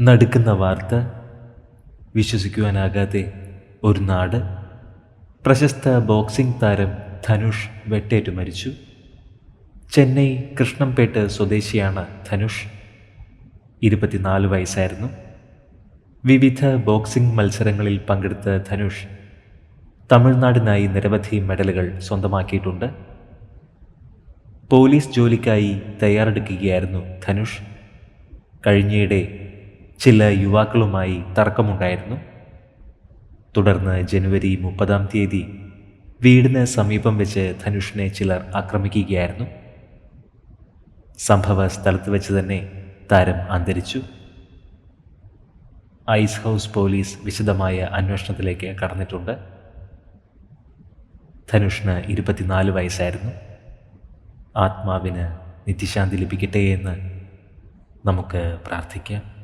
നടുക്കുന്ന വാർത്ത, വിശ്വസിക്കുവാനാകാതെ ഒരു നാട്. പ്രശസ്ത ബോക്സിംഗ് താരം ധനുഷ് വെട്ടേറ്റു മരിച്ചു. ചെന്നൈ കൃഷ്ണംപേട്ട് സ്വദേശിയാണ് ധനുഷ്. 24 വയസ്സായിരുന്നു. വിവിധ ബോക്സിംഗ് മത്സരങ്ങളിൽ പങ്കെടുത്ത ധനുഷ് തമിഴ്നാടിനായി നിരവധി മെഡലുകൾ സ്വന്തമാക്കിയിട്ടുണ്ട്. പോലീസ് ജോലിക്കായി തയ്യാറെടുക്കുകയായിരുന്നു ധനുഷ്. കഴിഞ്ഞയിടെ ചില യുവാക്കളുമായി തർക്കമുണ്ടായിരുന്നു. തുടർന്ന് ജനുവരി 30 വീടിന് സമീപം വെച്ച് ധനുഷിനെ ചിലർ ആക്രമിക്കുകയായിരുന്നു. സംഭവ സ്ഥലത്ത് വെച്ച് തന്നെ താരം അന്തരിച്ചു. ഐസ് ഹൗസ് പോലീസ് വിശദമായ അന്വേഷണത്തിലേക്ക് കടന്നിട്ടുണ്ട്. ധനുഷിന് 24 വയസ്സായിരുന്നു. ആത്മാവിന് നിത്യശാന്തി ലഭിക്കട്ടെ എന്ന് നമുക്ക് പ്രാർത്ഥിക്കാം.